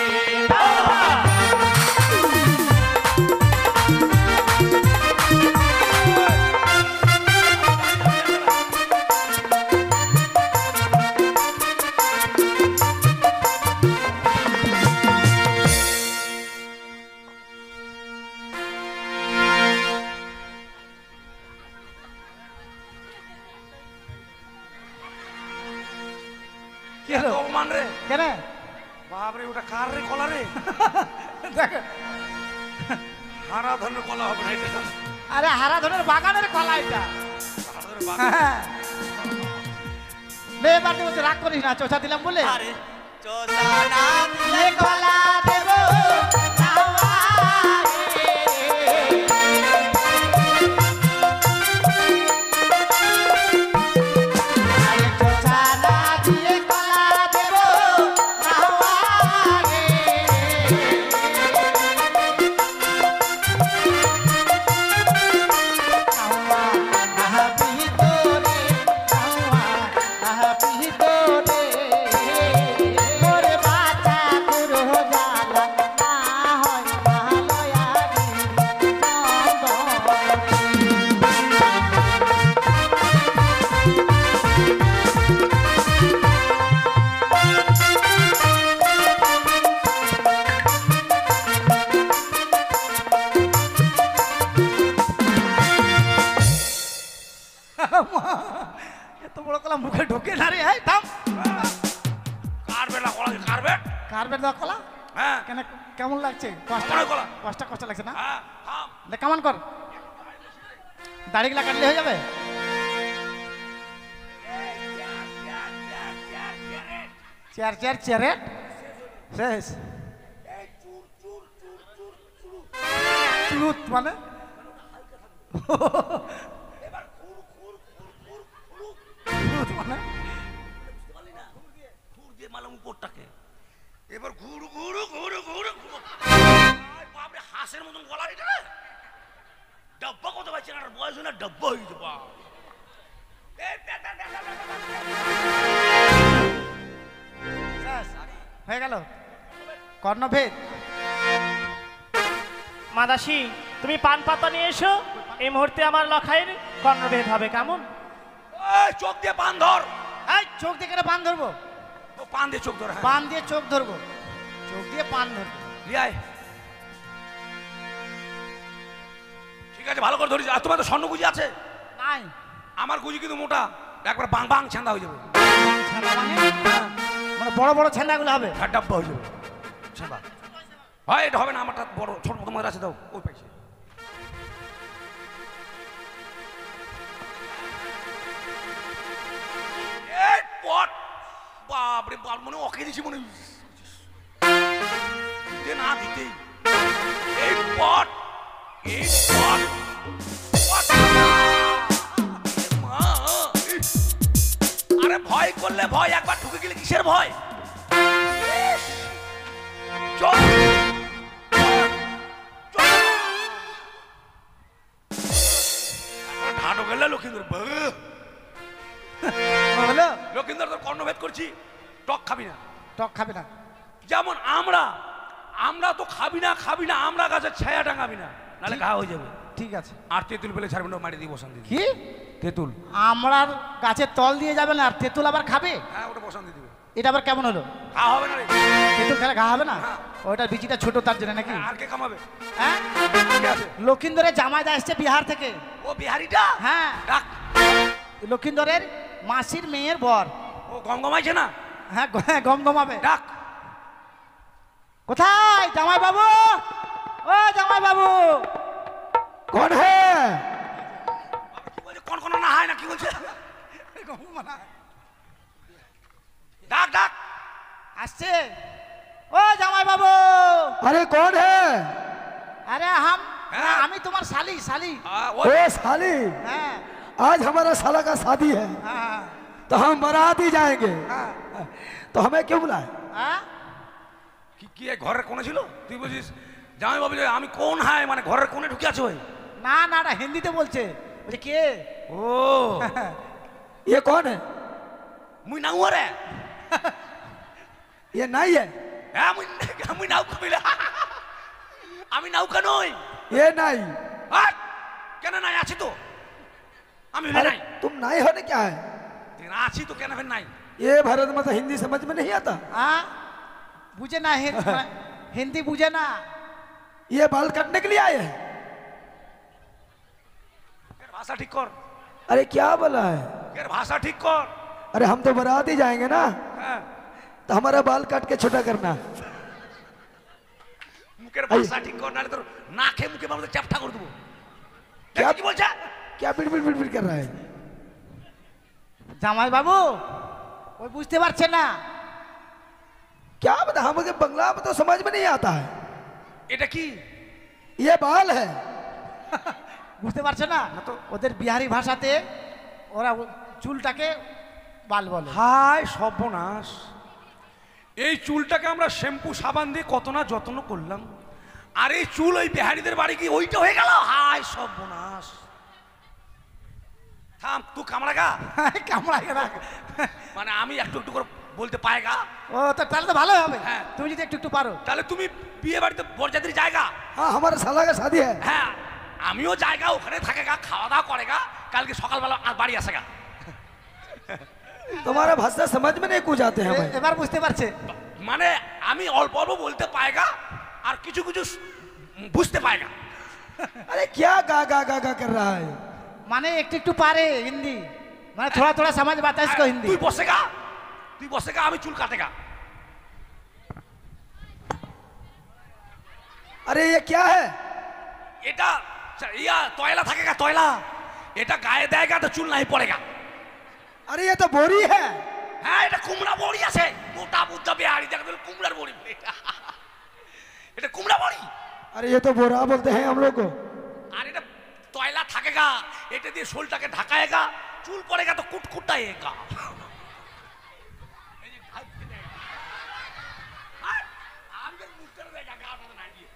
কি হলো? অপমান রে। কেন? বাপরে, ওটা কার রে কলা রে? দেখ, হারা ধরনের কলা হবে না এটা। আরে হারাধনের বাগানের কলা এটা। হারা ধরনের বাগান। হ্যাঁ। নে এবার তুই রাগ করিস না, চোষা দিলাম বলে। আরে চোষা না এ কলা দেব লাউয়ায়ে। আরে চোষা না দিয়ে কলা দেব লাউয়ায়ে। লাউয়া আহা বিহিতরে, লাউয়া আহা বিহিতরে। ওরে বাঁচা গুরু জ্বালা না হয় ভালোয়ারি চন্দনে। এত বড় কলা মুখে ঢোকে না রে। এই থাম। কারবেট না কলা, কারবেট। কার্বেট দেওয়া কলা হ্যাঁ, কেন? কেমন লাগছে? কষ্ট আমার কলা। কষ্ট কষ্ট লাগছে না? হ্যাঁ, থাম। লে কেমন কর, দাড়িগুলা কাটলে হয়ে যাবে। চেয়ার চেয়ার চেয়ারে শেষ। চুরুত মানে চুরুত মানে ঘুর দিয়ে মালাম উপরটাকে। এবার ঘুরু ঘুরু ঘুরু ঘুরু ঘুরু। বাপরে, হাঁসের মতন গলা রে। ডাব্বা কত পাইছে না, বয়স হলে ডাব্বা হয়ে যাবা। শেষ হয়ে গেল কর্ণভেদ। মাদাসী, তুমি পান পাতা নিয়ে এসো। এই মুহূর্তে আমার লখাইয়ের কর্ণভেদ হবে, কেমন? ওই চোখ দিয়ে পান ধর। এই চোখ দিয়ে কেন পান ধরবো? ও পান দিয়ে চোখ ধর। হ্যাঁ, পান দিয়ে চোখ ধরবো, চোখ দিয়ে পান ধরবো। লিয়াই। ঠিক আছে, ভালো করে ধরিস। আর তোমার তো স্বর্ণ গুজি আছে? নাই। আমার গুজি কিন্তু মোটা, একবার বাং বাং ছেন্দা হয়ে যাবে। ছেঁদা মানে বড় বড় ছেঁদাগুলো হবে। হ্যাঁ, ডাব্বা হয়ে যাবে ছেন্দা। হয় এটা হবে না, আমারটা বড় ছোট তোমার আছে, দাও ওই পাইছে। এই পট, বাপরে বাপ, মনে ওকে দিছি মনে দিতে না দিতেই। এই পট, এই পট, পট। মা, আরে ভয় করলে ভয়, একবার ঢুকে গেলে কিসের ভয়। চল ঢাটো গেলে লক্ষিন্দর হলো লক্ষিন্দর তোর কর্ণভেদ করছি, টক খাবি না। টক খাবে না? যেমন আমরা তো খাবি না, আমরা গাছের ছায়া টাঙাবি না, নাহলে ঘা হয়ে যাবে। ঠিক আছে। আর তেঁতুল পেলে ছাড়বেন না, মাটি দিয়ে বসান দিবি। কি তেঁতুল? আমরার গাছের তল দিয়ে যাবে না আর তেঁতুল আবার খাবে? হ্যাঁ, ওটা বসান দিয়ে দিবে। এটা আবার কেমন হলো? ঘা হবে না রে। তেঁতুল খেলে ঘা হবে না? হ্যাঁ। ওইটার বিচিটা ছোট তার জন্য নাকি? আর কে কামাবে? হ্যাঁ, কে আছে? লক্ষিন্দরের জামাইদা এসছে বিহার থেকে। ও বিহারিটা? হ্যাঁ, ডাক। লক্ষিন্দরের মাসির মেয়ের বর। ও গমগমাইছে না? হ্যাঁ, গম গমাবে। ডাক। কোথায় জামাই বাবু? ও জামাই বাবু, कौन है? কি বলছে? কোন না হয় না, কি বলছে? ডাক ডাক। আসছে। ও জামাই বাবু, अरे कौन है? আরে হাম হ্যাঁ। আমি তোমার শালি শালি। ও ओ साली, হ্যাঁ आज हमारा साला का शादी है হ্যাঁ तो हम बारात ही जाएंगे, तो हमें क्यों बुलाए? হ্যাঁ। কি কি এই ঘরের কোণে ছিল? তুই বলছিস জামাই বাবু যে আমি কোন হাই, মানে ঘরের কোণে ঢুকে আছো? না না না, হিন্দিতে বলছে। বলছে কে? ও ये कौन है? মুই নাও রে। ये नहीं है, হ্যাঁ মুই নাউকা মিলে। আমি নাউকা নই। ये नहीं। হাট! কেন নাই? আছি তো আমি। হলে अरे নাই तुम नहीं होने क्या है? আছি তো, কেন ফের নাই? ये भारत में तो हिंदी समझ में नहीं आता। হ্যাঁ, বুঝে না হিন্দি বুঝে না। ये बाल काटने के लिए आए हैं? এর ভাষা ঠিক কর। अरे क्या बोला है? এর ভাষা ঠিক কর। अरे हम तो बारात ही जाएंगे ना, হ্যাঁ, तो हमारा बाल काट के छोटा करना। মুখের ভাষা ঠিক কর, নাহলে তোর নাকে মুখে আমাদের চ্যাপটা করে দেবো। क्या কি বলছে? क्या बिड़ बिड़ बिड़ बिड़ कर रहा है? জামাই বাবু ওই বুঝতে পারছে না। क्या बता, हमें बंगला में तो समझ में नहीं आता है। এটা কি? ये बाल है। বুঝতে পারছে না তো? ওদের বিহারি ভাষাতে ওরা চুলটাকে বাল বলে। হায় সর্বনাশ! এই চুলটাকে আমরা শ্যাম্পু সাবান দিয়ে কত না যত্ন করলাম, আর এই চুল ওই বিহারিদের বাড়ি গিয়ে ওইটা হয়ে গেল। হায় সর্বনাশ! থাম, তুই কামড়াগা। কামড়ায় না। মানে আমি একটু একটু করে বলতে পাইগা। ও তো তাহলে তো ভালোই হবে। হ্যাঁ। তুমি যদি একটু একটু পারো। তাহলে তুমি বিয়ে বাড়িতে বরযাত্রী জায়গা। हाँ, हमारे साला का शादी है। হ্যাঁ, আমিও জায়গা, ওখানে থাকেগা, খাওয়া দাওয়া করেগা, কালকে সকালবেলা আর বাড়ি আসেগা। तुम्हारा भाषा समझ में नहीं कुछ आते हैं हमें। এবার বুঝতে পারছে। মানে আমি অল্প অল্প বলতে পাইগা, আর কিছু কিছু বুঝতে পাইগা। अरे क्या गा गा गा गा कर रहा है? মানে একটু একটু পারে হিন্দি, মানে থোড়া থোড়া সমাজ বাতা ইসকো হিন্দি। তুই বসেগা, আমি চুল কাটেগা। अरे ये क्या है? এটা ইয়া তয়লা থাকেগা, তয়লা। এটা গায়ে দেয়গা তো চুল নাই পড়েগা। अरे ये तो बोरी है। হ্যাঁ, এটা কুমড়া বড়ি আছে, মোটা বুদ্ধা বিহারি দেখা দিল কুমড়ার বড়ি। এটা কুমড়া বড়ি। अरे ये तो बोरा बोलते हैं हम लोग को। আর এটা তয়লা থাকেগা, এটা দিয়ে শোলটাকে ঢাকায়েগা, চুল পড়েগা তো কুটকুটায়েগা। আমাদের মুখটা দেখা গাটা না দিয়ে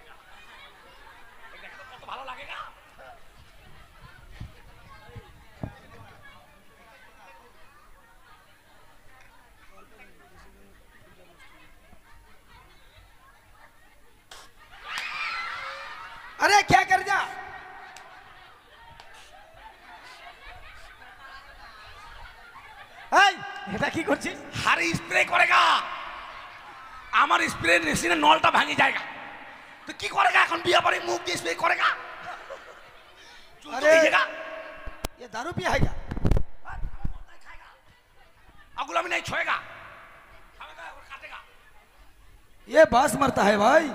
দেখা তো কত ভালো লাগেগা। अरे क्या कर जा? এই এটা কি করছিস? হাড়ি স্প্রে করেগা, আমার স্প্রে মেশিনের নলটা ভাঙে যায়গা। তো কি করেগা এখন? বিয়া বাড়ি মুখ দিয়ে স্প্রে করেগা। अरे अरे ये दारू पिया है क्या? अगुला में नहीं छोएगा, खाएगा और काटेगा। ये बास मरता है भाई।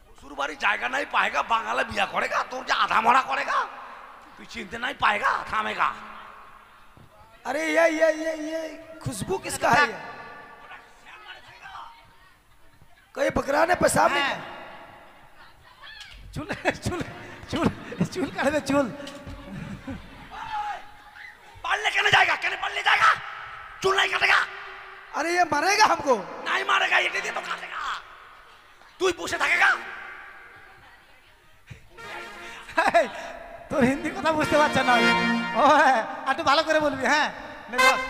শ্বশুর বাড়ি জায়গা নাই পাएगा, বাঙালি বিয়া করেগা, তোর যে আধা মরা করেগা, তুই চিনতে নাই পাएगा, থামেगा। अरे ये खुशबू किसका है? ये कोई बकरा ने पेशाब नहीं হ্যাঁ। किया? চুল চুল চুল চুল কাটবে চুল। পারলে কেন জায়গা, কেন পারলে জায়গা, চুল নাই কাটেগা। अरे ये मरेगा हमको। नहीं मारेगा, ये दे तो काटेगा। तू ही पूछे থাকেগা। এই, তোর হিন্দি কথা বুঝতে পারছে না ও। হ্যাঁ, আর একটু ভালো করে বলবি। হ্যাঁ নে বস।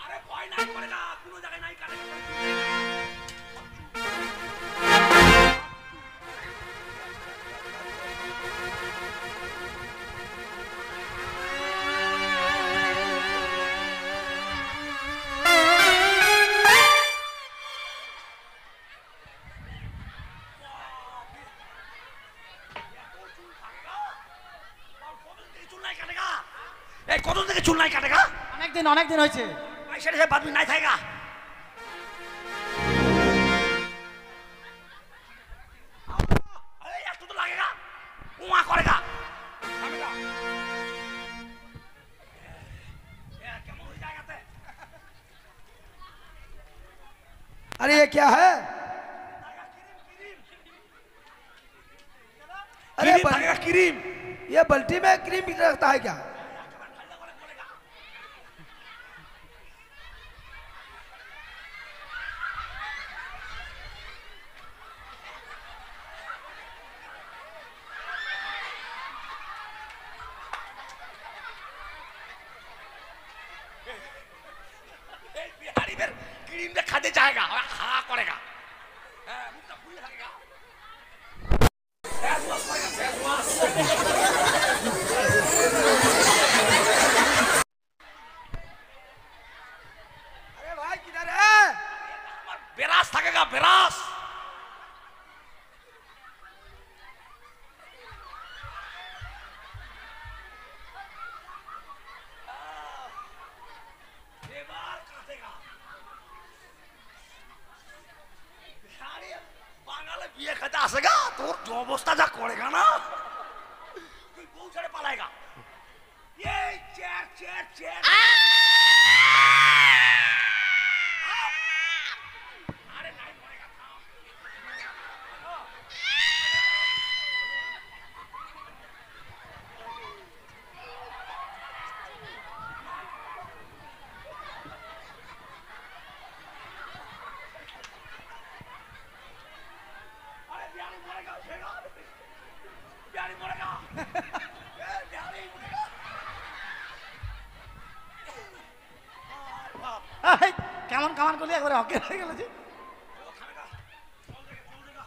আরে ভয় নাই করেগা, কোনো জায়গায় নাই কাটেগা। এই কত থেকে চুল নাই কাটেগা? অনেক দিন হয়েছে। পয়সা সে বাদমি নাই থাকেগা। এই একটু তো লাগেগা, উমা করেগা। থামেগা। কেমন হয়ে জায়গাতে? अरे ये क्या है? अरे क्रीम থাকেগা, क्रीम। ये बल्टी में क्रीम भी रखता है क्या? এই বিহারি বের ক্রিম দে খাতে যায়গা, হা করেগা। হ্যাঁ, মুখটা ফুলে থাকেগা। ফেস ওয়াশ করেগা, ফেস ওয়াশ। अरे भाई किधर है? আমার বেরাস থাকেগা, বেরাস। এবার কাটেগা। বিহারি বাঙালি বিয়ে খেতে আসেগা, তোর যে অবস্থা যা করেগা না, তুই বউ ছেড়ে পালাইগা। এই চেয়ার চেয়ার চেয়ার। আরে নাই করেগা, থাম। अरे बिहारी मरेगा, उठेगा। बिहारी मरेगा। ए, बिहारी मरेगा। बाप। এই, কেমন কামান করলি একবারে অজ্ঞান হয়ে গেল যে। चलो खाएगा। चल देगा, चल देगा।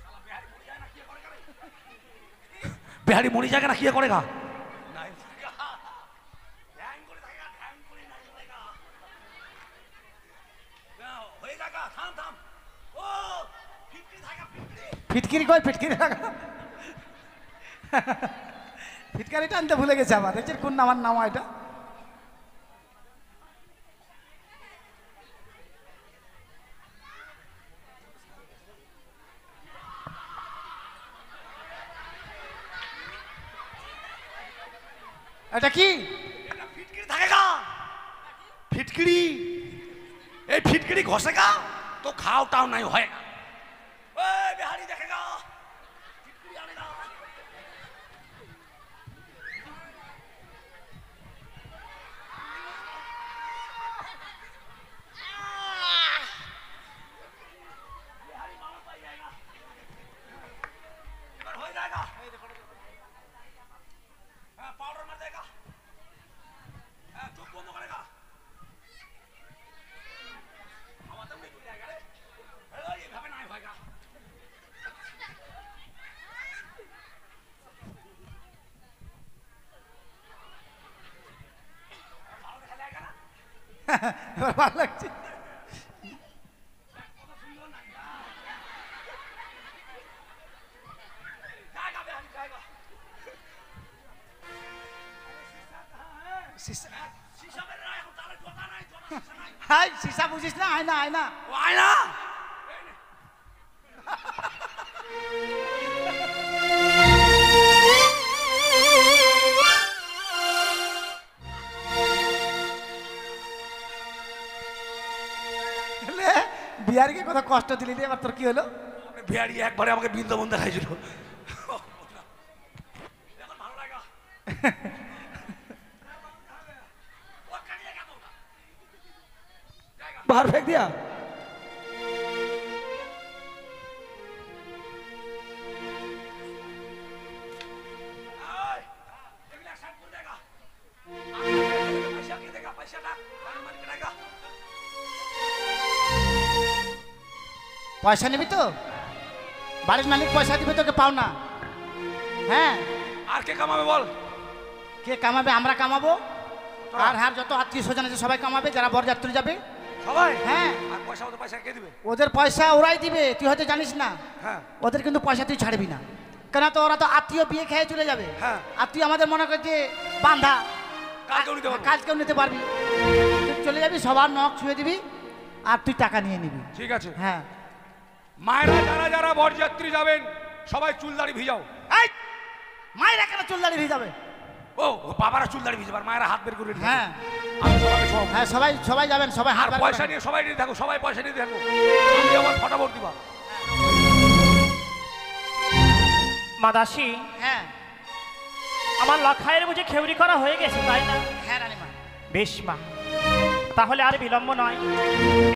साला बिहारी मर जाए ना, किया करेगा रे? बिहारी मरी जाएगा ना, किया करेगा? नहीं मरेगा। ध्यान করে থাকেগা, ধ্যান করে নাই মরেগা। নাও, হয়ে যাগা, থাম থাম। ও, ফিটকিরি থাকেগা, ফিটকিরি। ফিটকিরি কই, ফিটকিরি লাগা। ফিটকারিটা আনতে ভুলে গেছে আবার। দেখছেন কোন নামার নামা এটা। এটা কি? এটা ফিটকিরি থাকেগা। ফিটকিরি। এই ফিটকিরি ঘষেগা তো ঘাও টাও নাই হয়গা। ওই বিহারি দেখেগা, ফিটকিরি আনেগা। বিহারি মারা পাই যায়গা। এবার হয়ে যায়গা। হ্যাঁ, পাউডার মার দেগা। হ্যাঁ, চোখ বন্ধ করেগা। আমার তো উড়ে চলে যায়গা রে। এই, এভাবে নাই হয়গা। ভালো দেখা যায়গা না? এবার ভালো লাগছে। কত সুন্দর না? জায়গা বিহারি জায়গা। সিসা। শিশা বের না, এখন তাহলে জোতা নাই, জোতা শিশা নাই। হাই, সিসা বুঝিস না? আয়না আয়না। ও আয়না। লে, বিহারিকে কত কষ্ট দিলি রে, এবার তোর কি হলো? বিহারি একবারে আমাকে বৃন্দাবন দেখাইছিল। এখন ভালো লাগা। बाहर फेंक दिया। পয়সা নিবি তো? বাড়ির মালিক পয়সা দিবে তোকে, পাও না? হ্যাঁ। আর কে কামাবে বল? কে কামাবে? আমরা কামাবো। আর হ্যাঁ, যত আত্মীয় স্বজন আছে সবাই কামাবে, যারা বরযাত্রী যাবে সবাই। হ্যাঁ। আর পয়সা ওদের পয়সা কে দিবে? ওদের পয়সা ওরাই দিবে, তুই হয়তো জানিস না। হ্যাঁ। ওদের কিন্তু পয়সা তুই ছাড়বি না, কেন? তো ওরা তো আত্মীয় বিয়ে খেয়ে চলে যাবে। হ্যাঁ। আর তুই আমাদের মনে করছে বান্ধা, কালকেও নিতে পারবো। কালকেও নিতে পারবি। তুই চলে যাবি, সবার নখ ছুঁয়ে দিবি, আর তুই টাকা নিয়ে নিবি। ঠিক আছে। হ্যাঁ। মায়েরা যারা যারা বরযাত্রী যাবেন সবাই চুল দাড়ি ভিজাও। এই মায়েরা কেন চুল দাড়ি ভিজাবে? ও বাবারা চুল দাড়ি ভিজাবার, মায়েরা হাত বের করে নিয়ে হ্যাঁ আমি সবাইকে সব। হ্যাঁ, সবাই সবাই যাবেন, সবাই হাত আর বার পয়সা করবেন। নিয়ে সবাই নিয়ে থাকো, সবাই পয়সা নিয়ে থাকো। আমি আবার ফটাফট দিবা। মাদাসী, হ্যাঁ আমার লখাইয়ের বুঝে খেউরি করা হয়ে গেছে, তাই না? হ্যাঁ রানীমা। বেশ মা, তাহলে আর বিলম্ব নয়,